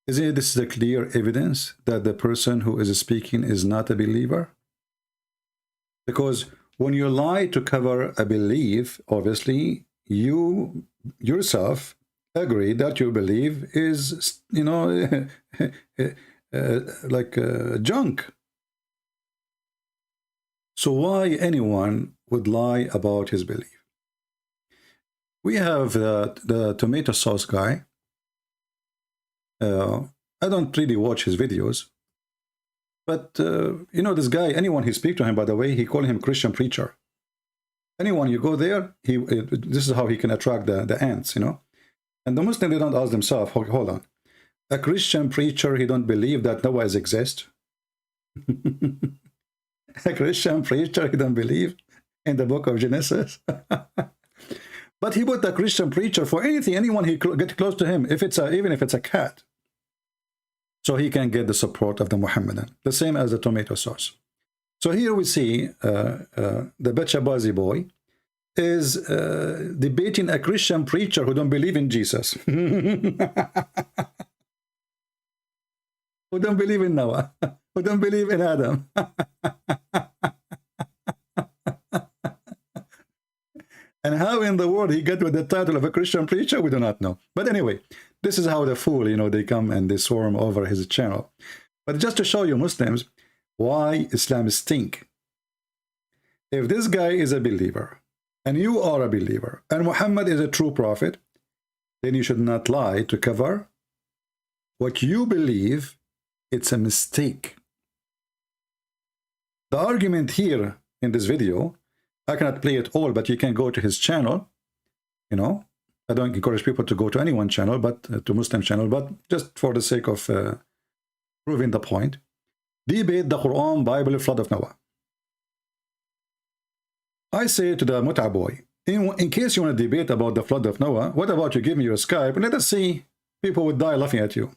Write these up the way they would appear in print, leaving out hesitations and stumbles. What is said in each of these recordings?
Isn't this the clear evidence that the person who is speaking is not a believer? Because when you lie to cover a belief, obviously you yourself agree that your belief is, you know, like junk. So why anyone would lie about his belief? We have the tomato sauce guy. I don't really watch his videos, but you know, this guy, anyone he speak to him, by the way, he call him Christian preacher. Anyone you go there, this is how he can attract the ants, you know. And the Muslim, they don't ask themselves, hold on, a Christian preacher, he don't believe that Noah exists. A Christian preacher, he don't believe in the book of Genesis. But he put a Christian preacher for anything, anyone he get close to him, if it's even if it's a cat, so he can get the support of the Muhammadan, the same as the tomato sauce. So here we see the Bachabazi boy is debating a Christian preacher who don't believe in Jesus, who don't believe in Noah, who don't believe in Adam. And how in the world he got with the title of a Christian preacher, we do not know. But anyway, this is how the fool, you know, they come and they swarm over his channel. But just to show you Muslims why Islam stink. If this guy is a believer, and you are a believer, and Muhammad is a true prophet, then you should not lie to cover what you believe. It's a mistake. The argument here in this video, I cannot play it all, but you can go to his channel. You know, I don't encourage people to go to anyone's channel, but to Muslim channel, but just for the sake of proving the point. Debate the Quran, Bible, flood of Noah. I say to the Mut'a boy, in case you want to debate about the flood of Noah, what about you give me your Skype and let us see, people would die laughing at you.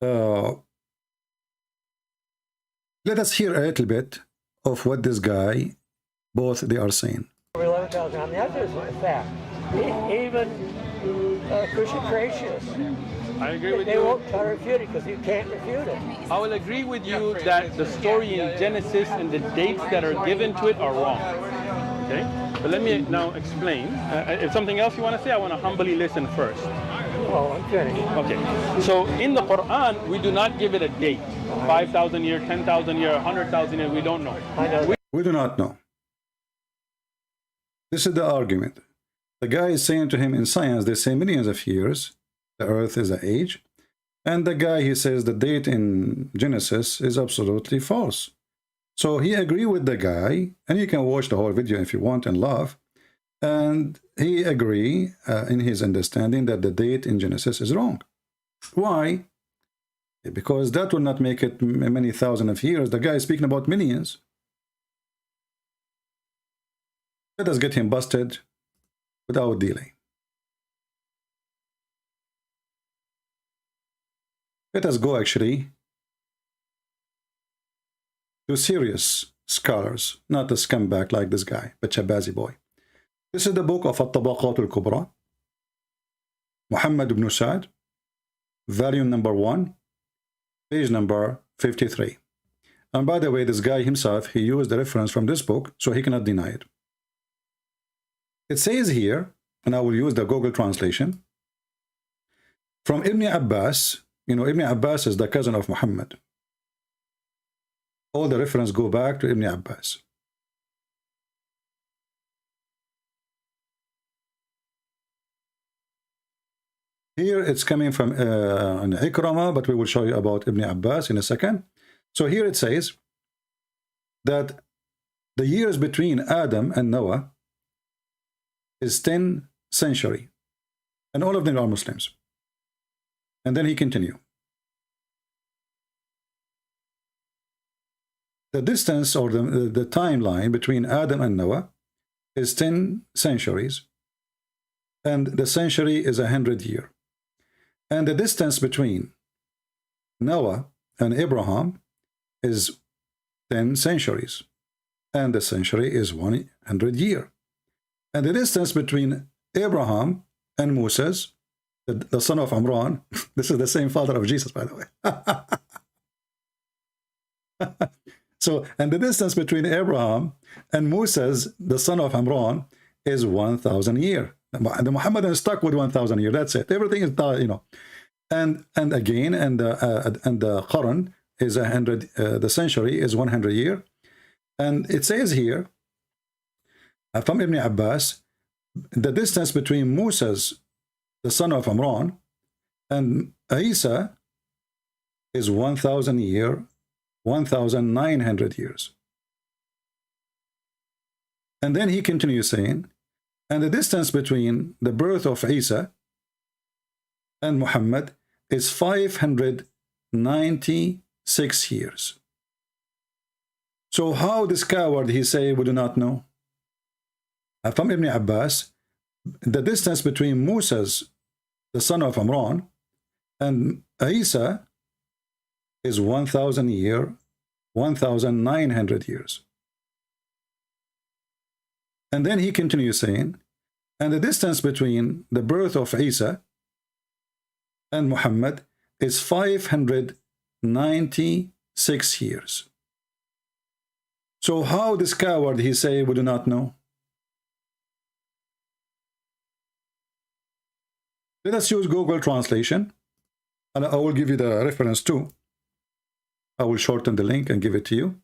Let us hear a little bit of what this guy, both they are saying. 11,000. I mean, that is a fact. Even Christian creationists, I agree with they you. won't try to refute it because you can't refute it. I will agree with you that the story in Genesis and the dates that are given to it are wrong. Okay? But let me now explain. If something else you want to say, I want to humbly listen first. Oh, I'm finished. Okay. So in the Quran, we do not give it a date. 5,000 years, 10,000 years, 100,000 years, we don't know. I know. We do not know. This is the argument. The guy is saying to him in science, they say millions of years, the earth is an age. And the guy, he says the date in Genesis is absolutely false. So he agreed with the guy, and you can watch the whole video if you want and laugh. And he agree in his understanding that the date in Genesis is wrong. Why? Because that will not make it many thousand of years. The guy is speaking about millions. Let us get him busted without delay. Let us go actually to serious scholars, not a scumbag like this guy, but Shabazi boy. This is the book of At-Tabaqat al-Kubra, Muhammad ibn Sa'd, volume number 1, page number 53. And by the way, this guy himself, he used the reference from this book, so he cannot deny it. It says here, and I will use the Google translation, from Ibn Abbas. You know, Ibn Abbas is the cousin of Muhammad. All the reference go back to Ibn Abbas. Here it's coming from an Ikramah, but we will show you about Ibn Abbas in a second. So here it says that the years between Adam and Noah is 10 centuries, and all of them are Muslims. And then he continued. The distance or the timeline between Adam and Noah is 10 centuries, and the century is 100 years. And the distance between Noah and Abraham is 10 centuries, and the century is 100 years. And the distance between Abraham and Moses the son of Imran. This is the same father of Jesus, by the way. So, and the distance between Abraham and Moses, the son of Imran, is 1,000 years. The Muhammad is stuck with 1,000 years. That's it. Everything is, you know. And again, and the Qur'an is 100. The century is 100 years. And it says here from Ibn Abbas, the distance between Moses, the son of Imran, and Isa is 1,000 years, 1,900 years. And then he continues saying, and the distance between the birth of Isa and Muhammad is 596 years. So how this coward, he say, we do not know? From Ibn Abbas, the distance between Moses, the son of Imran, and Isa is 1,000 years, 1,900 years. And then he continues saying, and the distance between the birth of Isa and Muhammad is 596 years. So how this coward, he say, we do not know? Let us use Google Translation, and I will give you the reference too. I will shorten the link and give it to you.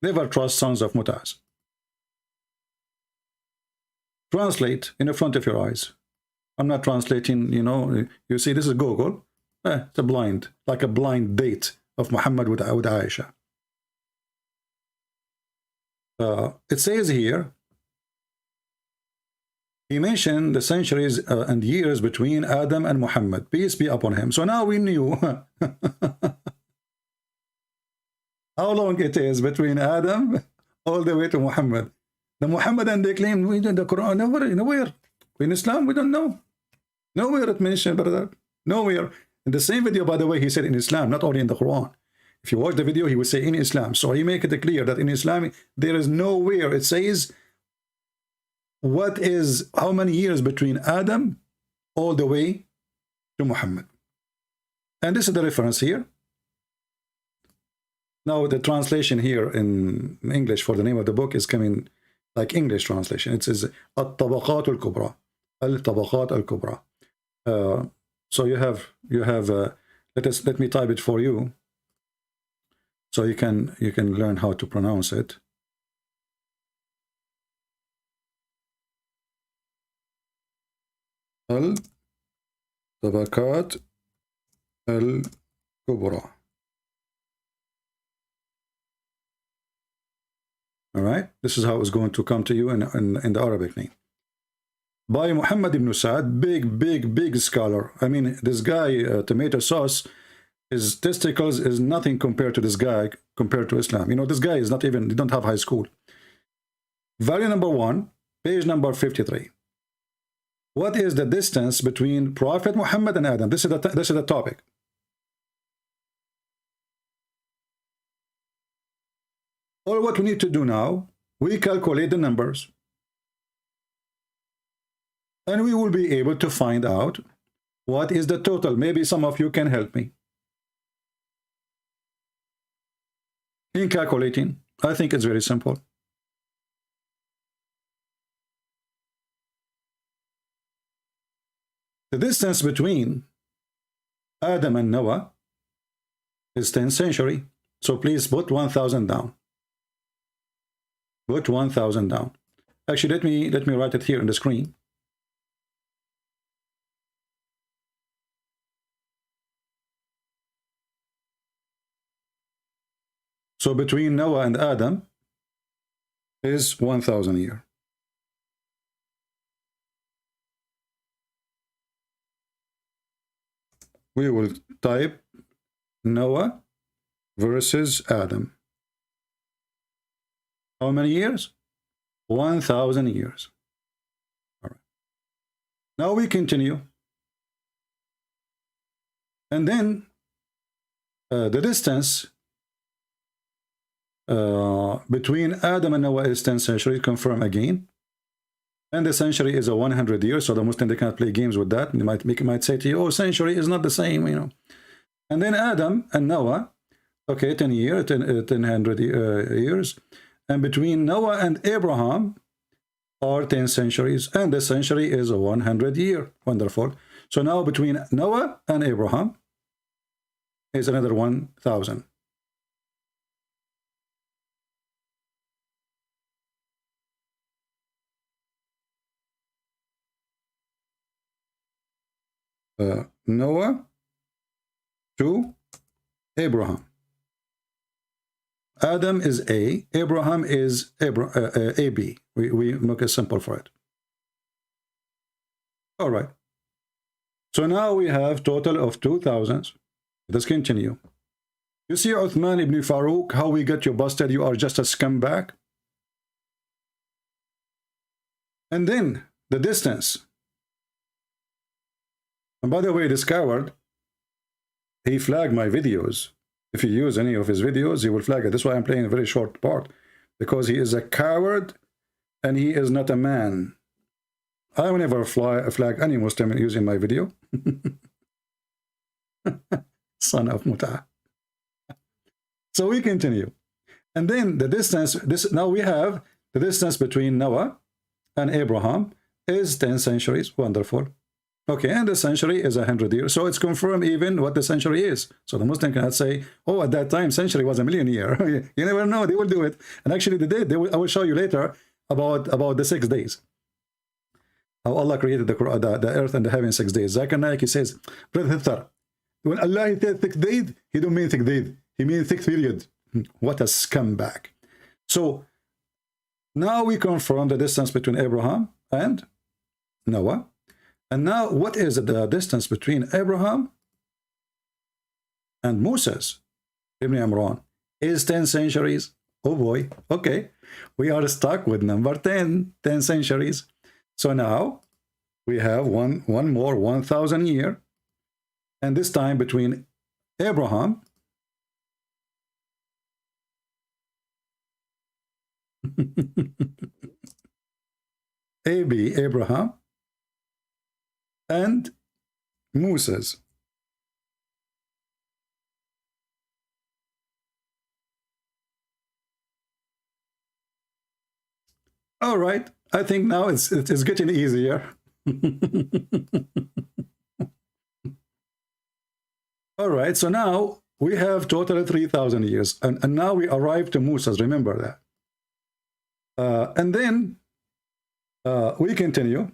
Never trust sons of Mutaz. Translate in the front of your eyes. I'm not translating, you know, you see this is Google. It's a blind, like a blind date of Muhammad with Aisha. It says here, he mentioned the centuries and years between Adam and Muhammad, peace be upon him. So now we knew how long it is between Adam all the way to Muhammad. The Muhammadan, they claim we did the Quran nowhere. In Islam, we don't know. Nowhere it mentioned, brother. Nowhere. In the same video, by the way, he said in Islam, not only in the Quran. If you watch the video, he would say in Islam. So he make it clear that in Islam, there is nowhere it says what is, how many years between Adam all the way to Muhammad. And this is the reference here. Now the translation here in English for the name of the book is coming like English translation. It says At-Tabaqat al-Kubra. Al-Tabaqat al-Kubra. So you have let me type it for you so you can learn how to pronounce it. Al-Tabaqat al-Kubra. All right, this is how it's going to come to you in the Arabic name. By Muhammad ibn Sa'd, big scholar. I mean, this guy, tomato sauce, his testicles is nothing compared to this guy, compared to Islam. You know, this guy is not even, they don't have high school. Volume number 1, page number 53. What is the distance between Prophet Muhammad and Adam? This is the topic. All what we need to do now, we calculate the numbers. And we will be able to find out what is the total. Maybe some of you can help me. In calculating, I think it's very simple. The distance between Adam and Noah is 10th century. So please put 1,000 down. Put 1,000 down. Actually, let me write it here on the screen. So between Noah and Adam is 1,000 years. We will type Noah versus Adam. How many years? 1,000 years. All right. Now we continue. And then the distance between Adam and Noah is 10th century. Confirm again. And the century is a 100 years, so the Muslim, they cannot play games with that. They might say to you, oh, century is not the same, you know. And then Adam and Noah, okay, 10 years, 100 years. And between Noah and Abraham are 10 centuries, and the century is a 100 year. Wonderful. So now between Noah and Abraham is another 1,000. Noah to Abraham. Adam is A, Abraham is AB. We make it simple for it. All right. So now we have total of 2,000. Let's continue. You see Uthman ibn Farouk, how we get you busted? You are just a scumbag. And then the distance. And by the way, this coward, he flagged my videos. If you use any of his videos, he will flag it. That's why I'm playing a very short part, because he is a coward and he is not a man. I will never flag any Muslim using my video. Son of Muta. So we continue. And then the distance, now we have the distance between Noah and Abraham is 10 centuries. Wonderful. Okay, and the century is 100 years. So it's confirmed even what the century is. So the Muslim cannot say, oh, at that time, century was 1,000,000 years. You never know. They will do it. And actually, they did. I will show you later about the 6 days. How Allah created the earth and the heaven in 6 days. Zakir Naik, he says, Brother, when Allah says 6 days, he don't mean 6 days. He means 6 period. What a scumbag. So now we confirm the distance between Abraham and Noah. And now, what is the distance between Abraham and Moses ibn Imran? Is 10 centuries. Oh boy. Okay. We are stuck with number 10 centuries. So now we have one more 1,000 year. And this time between Abraham Abraham and Moses. All right, I think now it's getting easier. All right, so now we have total 3,000 years, and now we arrive to Moses. Remember that. And then we continue.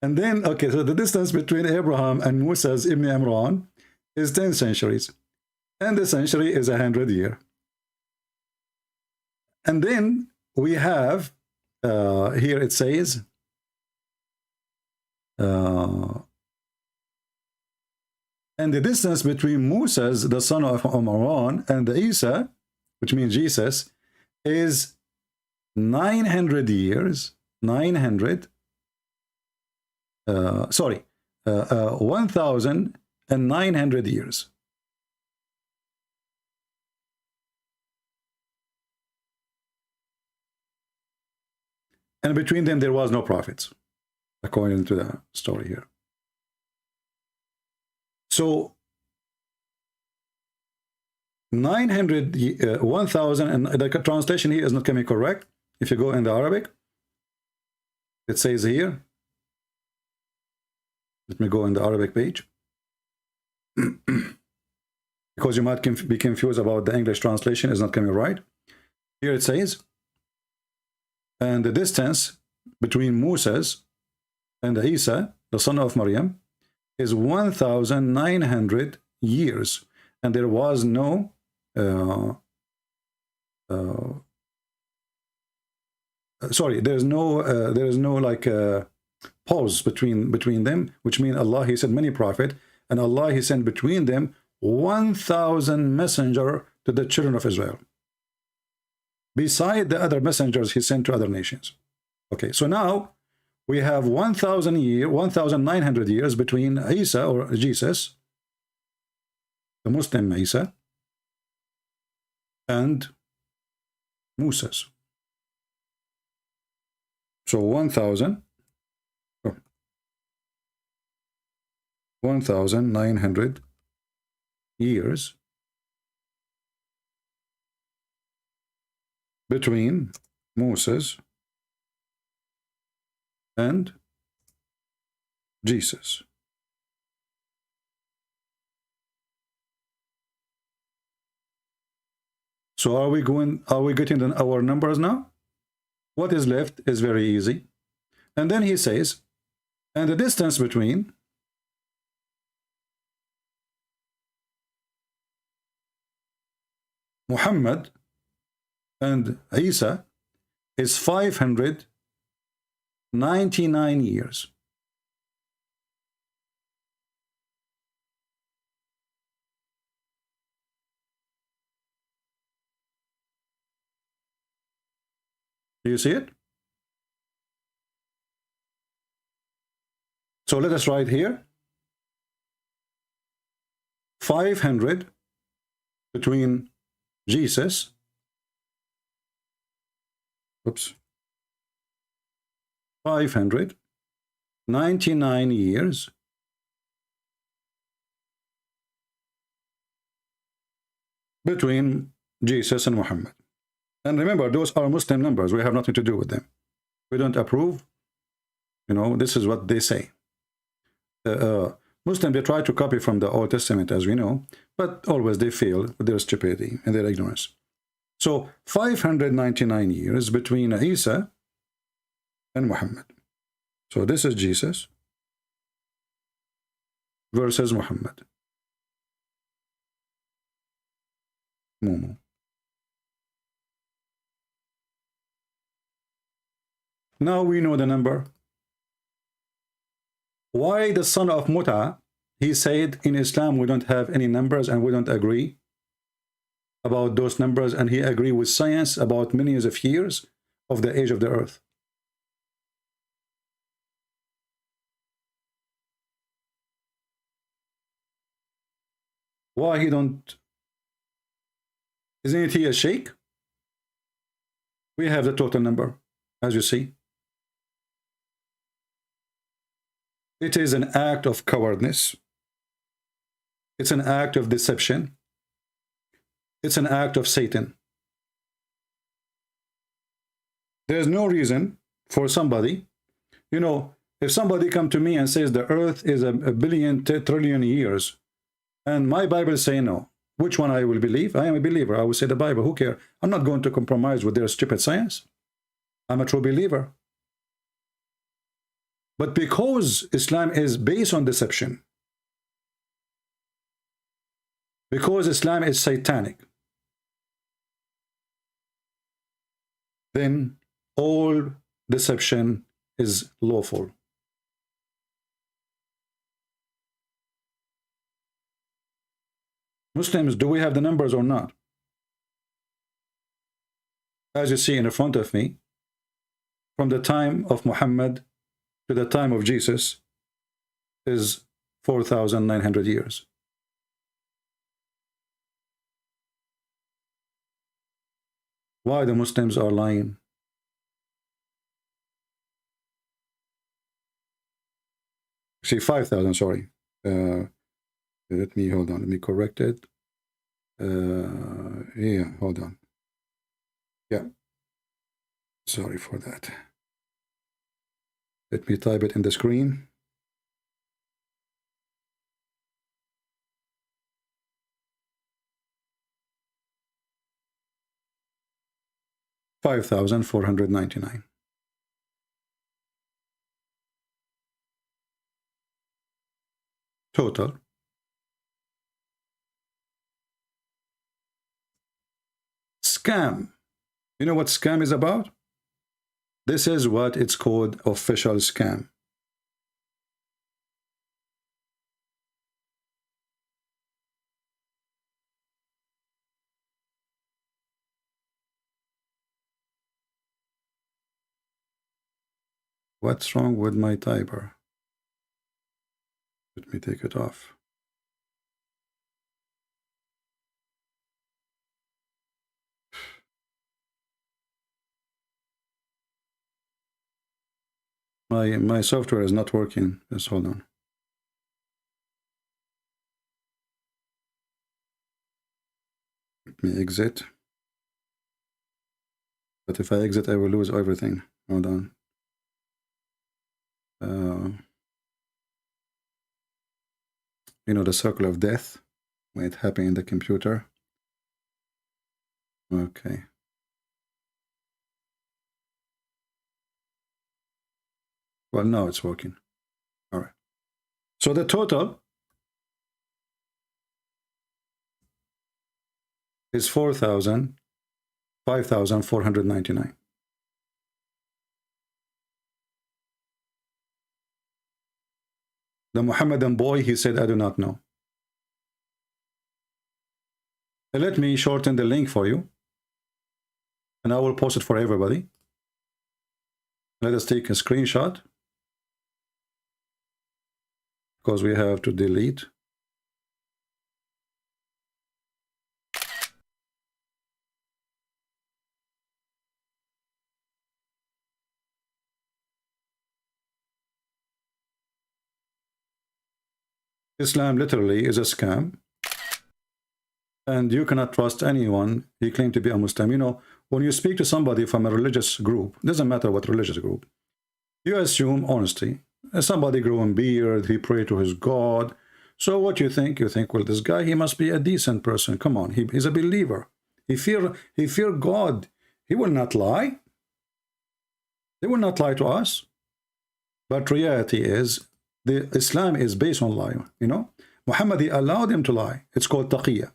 And then, okay, so the distance between Abraham and Moses ibn Imran is 10 centuries. And the century is 100 years. And then we have, here it says, and the distance between Moses, the son of Imran, and Isa, which means Jesus, is 900 years, 1,900 years. And between them, there was no prophets, according to the story here. So 900, 1,000, and the translation here is not coming correct. If you go in the Arabic, it says here, let me go in the Arabic page, because you might be confused about the English translation is not coming right. Here it says, and the distance between Moses and Isa, the son of Maryam, is 1,900 years, and there was no sorry, there is no like pause between them, which means Allah, he sent many prophets, and Allah, he sent between them 1,000 messenger to the children of Israel, beside the other messengers he sent to other nations. Okay, so now we have 1,900 years between Isa, or Jesus, the Muslim Isa, and Moses. So 1,900 years between Moses and Jesus. So are we getting our numbers now? What is left is very easy. And then he says, and the distance between Muhammad and Isa is 599 years. Do you see it? So let us write here 500 between Jesus, 599 years between Jesus and Muhammad. And remember, those are Muslim numbers. We have nothing to do with them. We don't approve. You know, this is what they say. Muslims, they try to copy from the Old Testament, as we know, but always they fail with their stupidity and their ignorance. So 599 years between Isa and Muhammad. So this is Jesus versus Muhammad. Momo. Now we know the number. Why the son of Muta? He said in Islam we don't have any numbers and we don't agree about those numbers, and he agreed with science about millions of years of the age of the earth. Why he don't? Isn't he a sheikh? We have the total number, as you see. It is an act of cowardness. It's an act of deception. It's an act of Satan. There's no reason for somebody, you know, if somebody come to me and says the earth is a billion, trillion years, and my Bible say no, which one I will believe? I am a believer. I will say the Bible. Who cares? I'm not going to compromise with their stupid science. I'm a true believer. But because Islam is based on deception, because Islam is satanic, then all deception is lawful. Muslims, do we have the numbers or not? As you see in front of me, from the time of Muhammad to the time of Jesus is 4,900 years. Why the Muslims are lying? See, 5,000, sorry. Let me, hold on, let me correct it. Yeah, hold on. Yeah, sorry for that. Let me type it in the screen. $5,499. Total. Scam. You know what scam is about? This is what it's called, official scam. What's wrong with my typer? Let me take it off. My software is not working. Just hold on. Let me exit. But if I exit, I will lose everything. Hold on. You know, the circle of death, when it happened in the computer. Okay. Well, now it's working. All right. So the total is 5,499. The Muhammadan boy, he said, I do not know. Let me shorten the link for you, and I will post it for everybody. Let us take a screenshot, because we have to delete. Islam literally is a scam, and you cannot trust anyone. He claimed to be a Muslim. You know, when you speak to somebody from a religious group, doesn't matter what religious group, you assume honesty. Somebody growing beard, he prayed to his God. So what you think? You think, well, this guy, he must be a decent person. Come on, he's a believer. He fear God. He will not lie. He will not lie to us. But reality is, the Islam is based on lie. You know, Muhammad, he allowed him to lie. It's called taqiyya.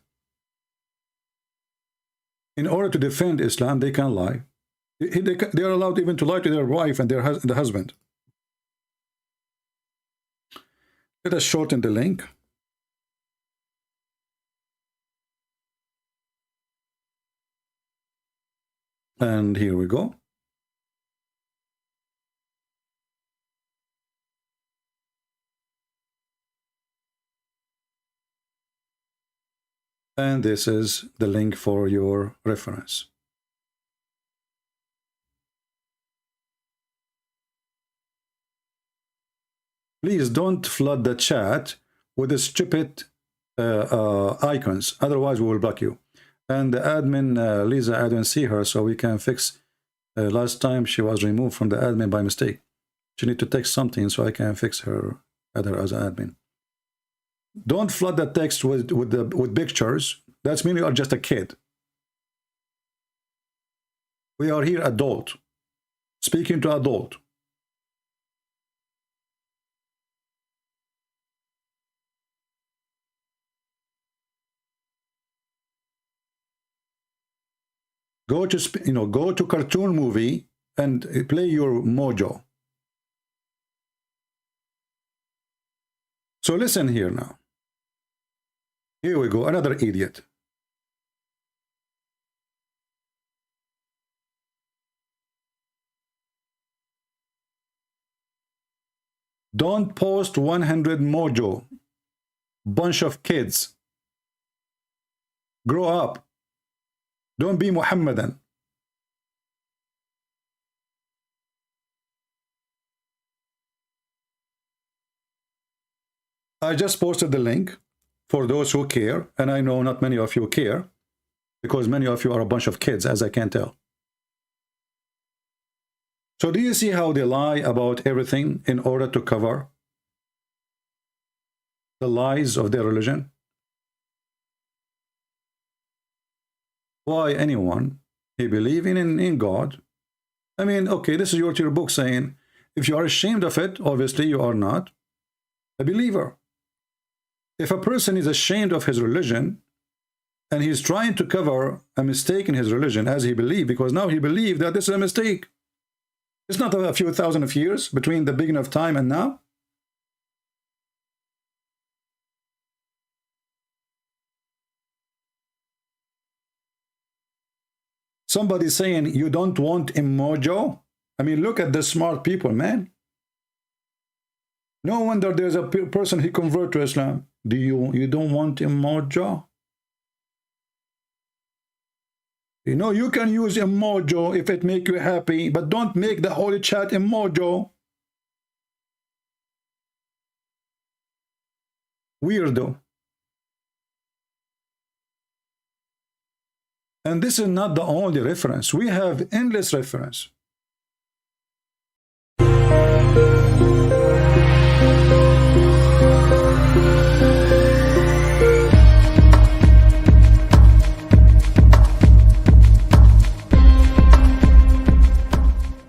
In order to defend Islam, they can lie. They are allowed even to lie to their wife and the husband. Let us shorten the link. And here we go. And this is the link for your reference. Please don't flood the chat with the stupid icons. Otherwise, we will block you. And the admin, Lisa, I don't see her, so we can fix. Last time she was removed from the admin by mistake. She need to text something so I can fix her, add her as an admin. Don't flood the text with pictures. That's mean you are just a kid. We are here adult, speaking to adult. Go to go to cartoon movie and play your mojo. So listen here now. Here we go, another idiot. Don't post 100 mojo. Bunch of kids. Grow up. Don't be Muhammadan. I just posted the link for those who care, and I know not many of you care, because many of you are a bunch of kids, as I can tell. So do you see how they lie about everything in order to cover the lies of their religion? Why anyone, he believe in God. I mean, okay, this is your book saying, if you are ashamed of it, obviously you are not a believer. If a person is ashamed of his religion and he's trying to cover a mistake in his religion as he believed, because now he believed that this is a mistake. It's not a few thousand of years between the beginning of time and now. Somebody saying you don't want emojo. I mean, look at the smart people, man. No wonder there's a person he convert to Islam. You don't want emojo? You know, you can use emojo if it make you happy, but don't make the holy chat emojo. weirdo. And this is not the only reference. We have endless reference.